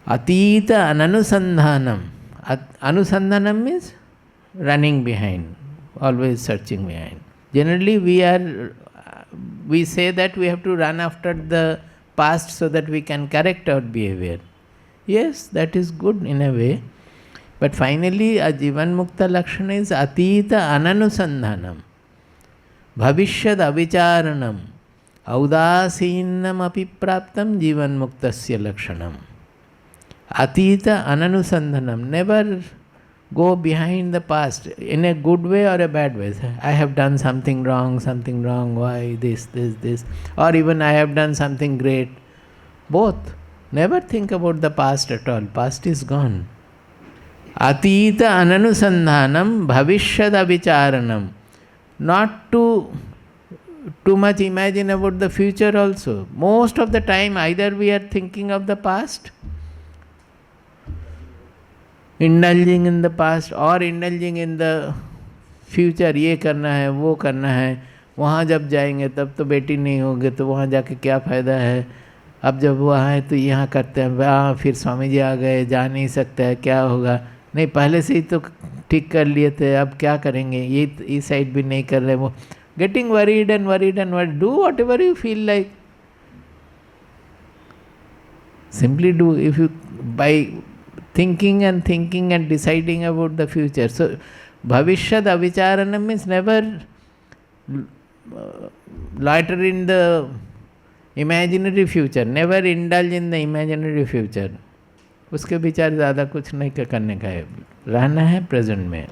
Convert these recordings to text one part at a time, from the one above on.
Atita ananusandhanam. Anusandhanam means running behind, always searching behind. Generally we say that we have to run after the past so that we can correct our behavior. Yes, that is good in a way. But finally, a Jivan Mukta Lakshana is Atita Ananusandhanam, Bhavishyad Avicharanam, Audasinam Api Praptam Jivan Muktasya Lakshanam. Atita Ananusandhanam, never go behind the past in a good way or a bad way. I have done something wrong, why this. Or even I have done something great. Both. Never think about the past at all. Past is gone. Atita ananusandhanam bhavishyad avicharanam. Not too much imagine about the future also. Most of the time either we are thinking of the past, indulging in the past, or indulging in the future. ये करना है, वो करना है, वहाँ जब जाएंगे तब तो बेटी नहीं होगी, तो वहाँ जाके क्या फ़ायदा है, अब जब वहाँ है तो यहाँ करते हैं, वहाँ फिर स्वामी जी आ गए, जा नहीं सकते हैं, क्या होगा, नहीं पहले से ही तो ठीक कर लिए थे, अब क्या करेंगे, ये इस साइड भी नहीं कर रहे, वो getting worried and worried. Do whatever you feel like. Simply do. If you by thinking and deciding about the future. So bhavishyad avicharanam means never loiter in the imaginary future, never indulge in the imaginary future. उसके विचार ज़्यादा कुछ नहीं करने का है, रहना है प्रेजेंट में,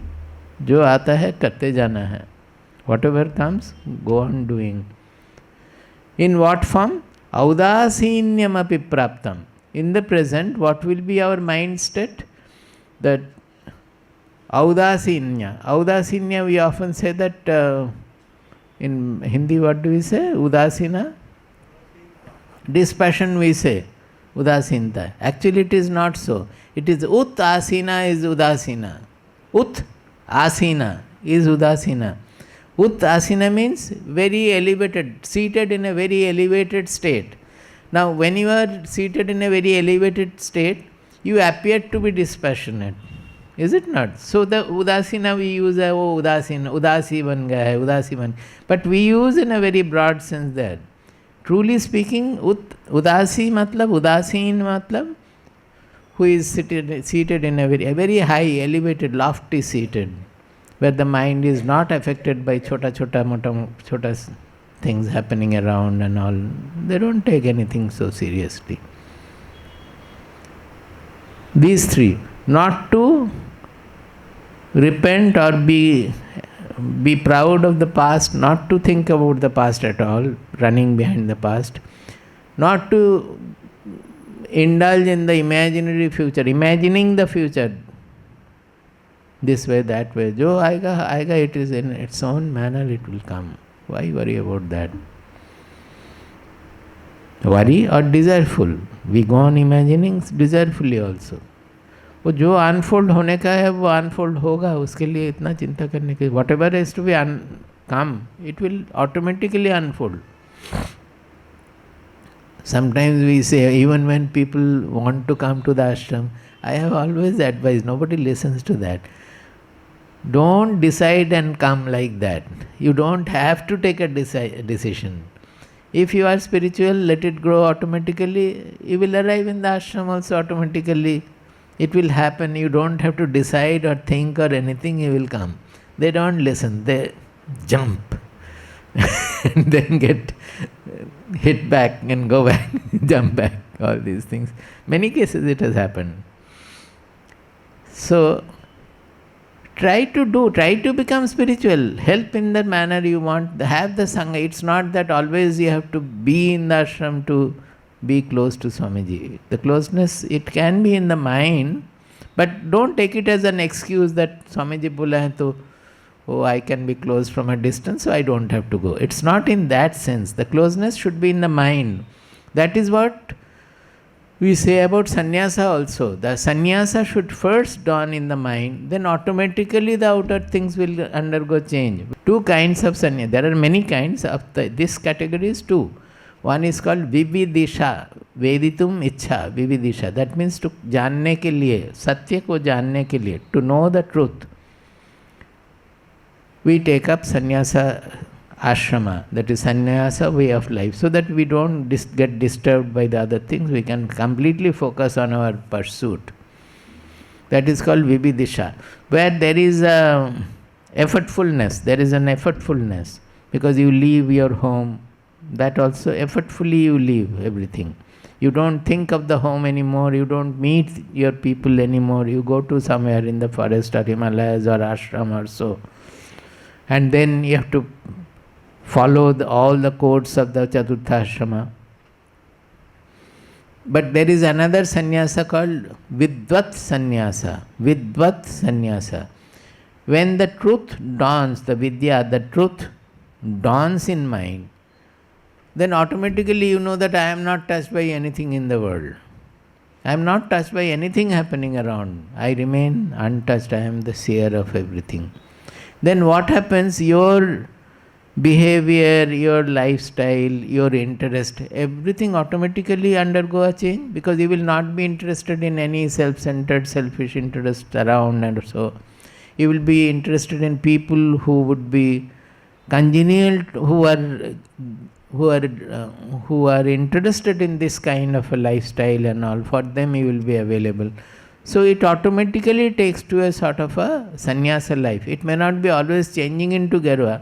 जो आता है करते जाना है. Whatever comes, go on doing. In what form? Audasinyam api praptam. In the present, what will be our mind state? That audasinya. Audasinya, we often say that in Hindi, what do we say? Udasina? Dispassion we say. Udasinta. Actually, it is not so. It is ut asina is udasina. Ut asina is udasina. Ut asina means very elevated, seated in a very elevated state. Now, when you are seated in a very elevated state, you appear to be dispassionate. Is it not? So, the udasina we use, udasina, udasi ban gaya hai, udasi ban. But we use in a very broad sense there. Truly speaking, udasi matlab, udasin matlab, who is seated in a very high, elevated, lofty seated, where the mind is not affected by chota things happening around and all. They don't take anything so seriously. These three, not to repent or be proud of the past, not to think about the past at all, running behind the past, not to indulge in the imaginary future, imagining the future, this way, that way. Jo aayega, it is in its own manner, it will come. Why worry about that? Worry or desireful. We go on imagining desirefully also. वो जो unfold होने का है वो unfold होगा, उसके लिए इतना चिंता करने की. Whatever has to be come, it will automatically unfold. Sometimes we say, even when people want to come to the ashram, I have always advised, nobody listens to that. Don't decide and come like that. You don't have to take a decision. If you are spiritual, let it grow automatically. You will arrive in the ashram also automatically. It will happen. You don't have to decide or think or anything, you will come. They don't listen. They jump and then get hit back and go back, jump back, all these things. Many cases it has happened. So, try to become spiritual. Help in the manner you want. Have the Sangha. It's not that always you have to be in the ashram to be close to Swamiji. The closeness, it can be in the mind, but don't take it as an excuse that Swamiji bula hai to, I can be close from a distance, so I don't have to go. It's not in that sense. The closeness should be in the mind. That is what we say about sannyasa also. The sannyasa should first dawn in the mind, then automatically the outer things will undergo change. Two kinds of sannyasa. There are many kinds. This category is two. One is called vividisha, veditum ichha, vividisha. That means to जानने के लिए, सत्य को जानने के लिए, to know the truth. We take up sannyasa ashrama, that is sannyasa way of life, so that we don't get disturbed by the other things. We can completely focus on our pursuit. That is called vividisha, where there is a effortfulness. There is an effortfulness because you leave your home. That also effortfully you leave everything. You don't think of the home anymore. You don't meet your people anymore. You go to somewhere in the forest or Himalayas or ashram or so. And then you have to follow all the codes of the Chaturtha Ashrama. But there is another sannyasa called Vidvat sannyasa. Vidvat sannyasa. When the truth dawns, the vidya, the truth dawns in mind, then automatically you know that I am not touched by anything in the world. I am not touched by anything happening around. I remain untouched. I am the seer of everything. Then what happens? Your behavior, your lifestyle, your interest, everything automatically undergo a change, because you will not be interested in any self-centered, selfish interest around, and so you will be interested in people who would be congenial, who are interested in this kind of a lifestyle and all. For them you will be available. So it automatically takes to a sort of a sannyasa life. It may not be always changing into Garva,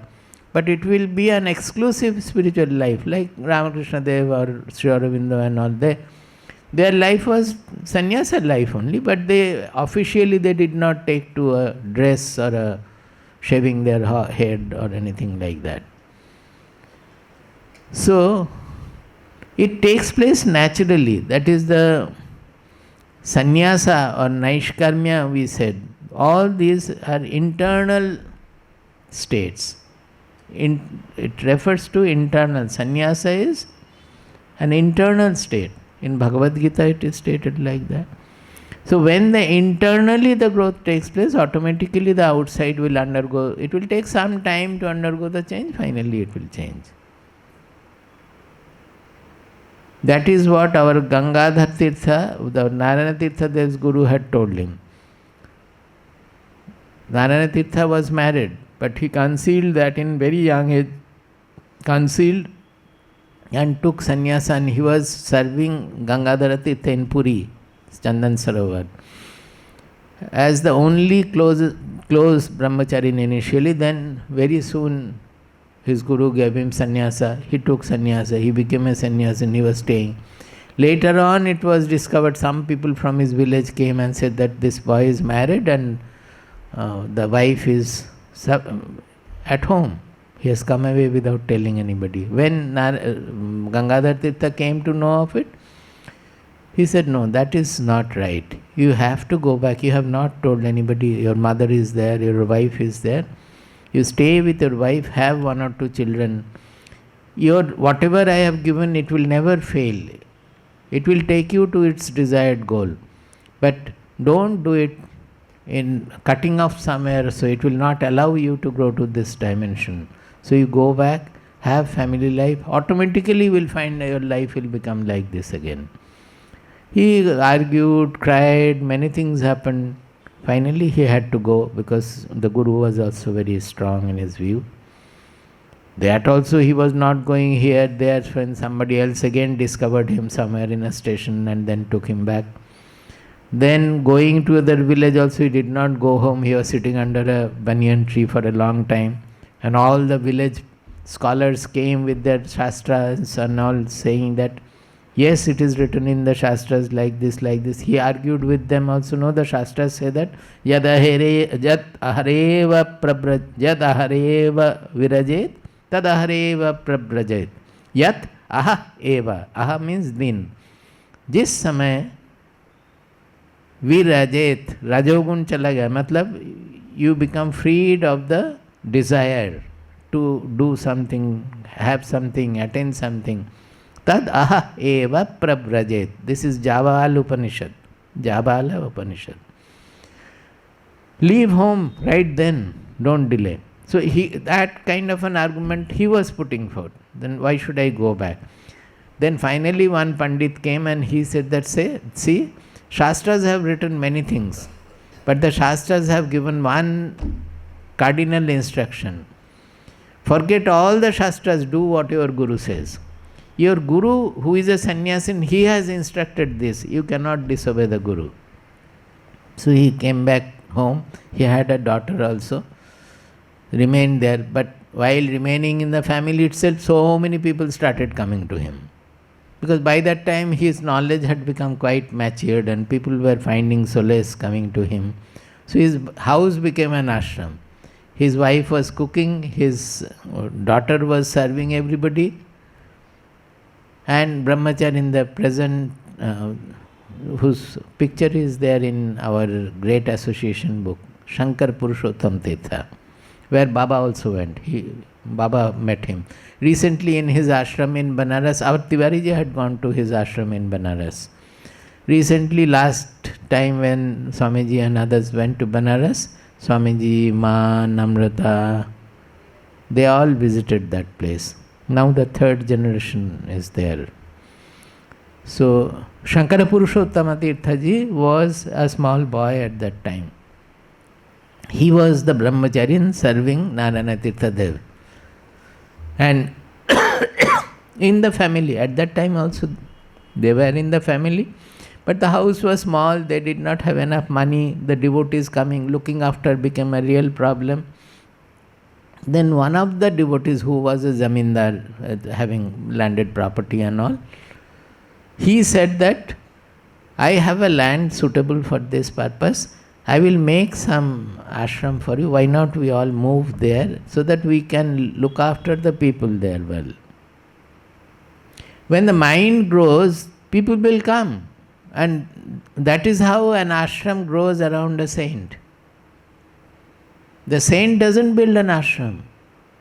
but it will be an exclusive spiritual life, like Ramakrishna Dev or Sri Aurobindo and all. Their life was sannyasa life only, but they officially did not take to a dress or a shaving their head or anything like that. So it takes place naturally. That is the sannyasa or naishkarmya, we said. All these are internal states. It refers to internal. Sannyasa is an internal state. In Bhagavad Gita it is stated like that. So when internally the growth takes place, automatically the outside will undergo. It will take some time to undergo the change. Finally it will change. That is what our Gangadhar Tirtha, the Narayana Tirtha Dev's Guru, had told him. Narayana Tirtha was married, but he concealed that in very young age, concealed and took sannyasa, and he was serving Gangadhara Tirtha in Puri, Chandan Sarovar, as the only close brahmacharin initially. Then very soon his guru gave him sannyasa. He took sannyasa. He became a sannyasa and he was staying. Later on it was discovered, some people from his village came and said that this boy is married and the wife is at home. He has come away without telling anybody. When Gangadhar Tirtha came to know of it, he said, no, that is not right. You have to go back. You have not told anybody. Your mother is there, your wife is there. You stay with your wife, have 1 or 2 children. Whatever I have given, it will never fail. It will take you to its desired goal. But don't do it in cutting off somewhere, so it will not allow you to grow to this dimension. So you go back, have family life, automatically you will find your life will become like this again. He argued, cried, many things happened. Finally he had to go, because the Guru was also very strong in his view. That also he was not going here, there, when somebody else again discovered him somewhere in a station and then took him back. Then going to other village also, he did not go home. He was sitting under a banyan tree for a long time. And all the village scholars came with their shastras and all, saying that, yes, it is written in the shastras like this, like this. He argued with them also. No, the shastras say that yad ahareva virajet, tad ahareva prabrajet. Yat aha eva. Aha means din. Jis samay virajet, rajogun chala gaya, matlab you become freed of the desire to do something, have something, attain something. Tad aha eva prabrajet. This is Javala Upanishad. Javala Upanishad. Leave home right then. Don't delay. So that kind of an argument he was putting forth. Then why should I go back? Then finally one Pandit came and he said that, see, Shastras have written many things, but the Shastras have given one cardinal instruction. Forget all the Shastras, do what your Guru says. Your Guru, who is a sannyasin, he has instructed this. You cannot disobey the Guru. So he came back home. He had a daughter also, remained there. But while remaining in the family itself, so many people started coming to him. Because by that time his knowledge had become quite matured and people were finding solace coming to him. So his house became an ashram. His wife was cooking, his daughter was serving everybody. And Brahmachari in the present, whose picture is there in our great association book, Shankar Purushottam Tirtha, where Baba also went. Baba met him. Recently in his ashram in Banaras, our Tiwariji had gone to his ashram in Banaras. Recently, last time when Swamiji and others went to Banaras, Swamiji, Ma, Namrata, they all visited that place. Now the third generation is there. So, Shankara Purushottama Tirtha ji was a small boy at that time. He was the Brahmacharin serving Narayana Tirtha Dev. And in the family, at that time also, they were in the family. But the house was small, they did not have enough money. The devotees coming, looking after became a real problem. Then one of the devotees who was a zamindar, having landed property and all, he said that, I have a land suitable for this purpose. I will make some ashram for you. Why not we all move there so that we can look after the people there well. When the mind grows, people will come. And that is how an ashram grows around a saint. The saint doesn't build an ashram.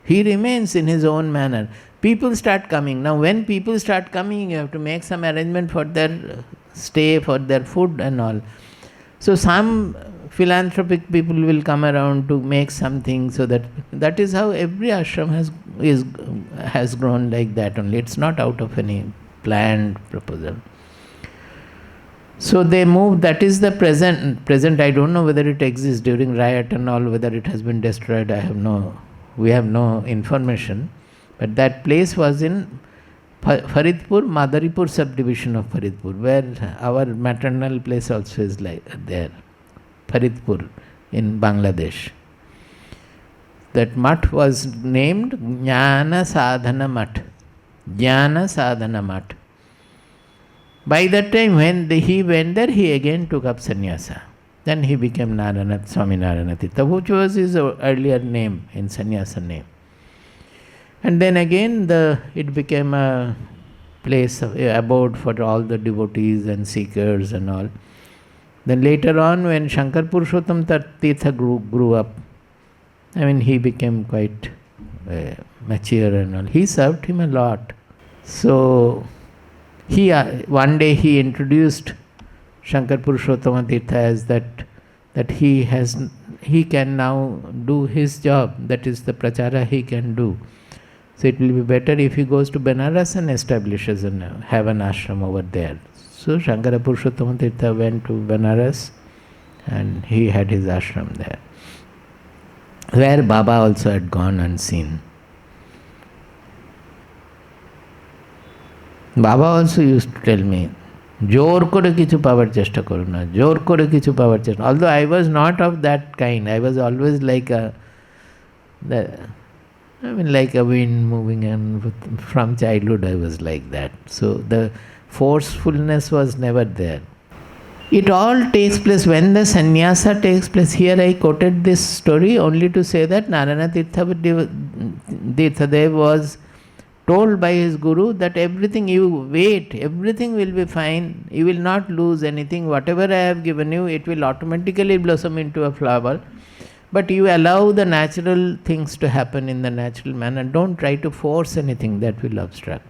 He remains in his own manner. People start coming. Now when people start coming, you have to make some arrangement for their stay, for their food and all. So some philanthropic people will come around to make something, so that is how every ashram has grown like that only. It's not out of any planned proposal. So they moved. That is the present. I don't know whether it exists during riot and all, whether it has been destroyed. We have no information. But that place was in Faridpur, Madaripur subdivision of Faridpur, where our maternal place also is like there. Faridpur in Bangladesh. That mutt was named Jnana Sadhana Mutt. Jnana Sadhana Mutt. By that time when he went there, he again took up sannyasa. Then he became Swami Narayana Tirtha, which was his earlier name, in sannyasa name. And then again it became a place of abode for all the devotees and seekers and all. Then later on, when Shankar Purushottam Tirtha grew up, he became quite mature and all. He served him a lot. So one day he introduced Shankar Purushottama Tirtha as that he can now do his job. That is the prachara he can do. So it will be better if he goes to Benares and establishes have an ashram over there. So Shankara Purushottama Tirtha went to Benares and he had his ashram there, where Baba also had gone and seen. Baba also used to tell me, Jor kore kichu pavar chesta koro na, Jor kore kichu pavar chesta. Although I was not of that kind, I was always like a wind moving, and from childhood I was like that. So the forcefulness was never there. It all takes place when the sannyasa takes place. Here I quoted this story only to say that Narayana Tirtha Dev was told by his guru that everything everything will be fine, you will not lose anything, whatever I have given you, it will automatically blossom into a flower. But you allow the natural things to happen in the natural manner. Don't try to force anything that will obstruct.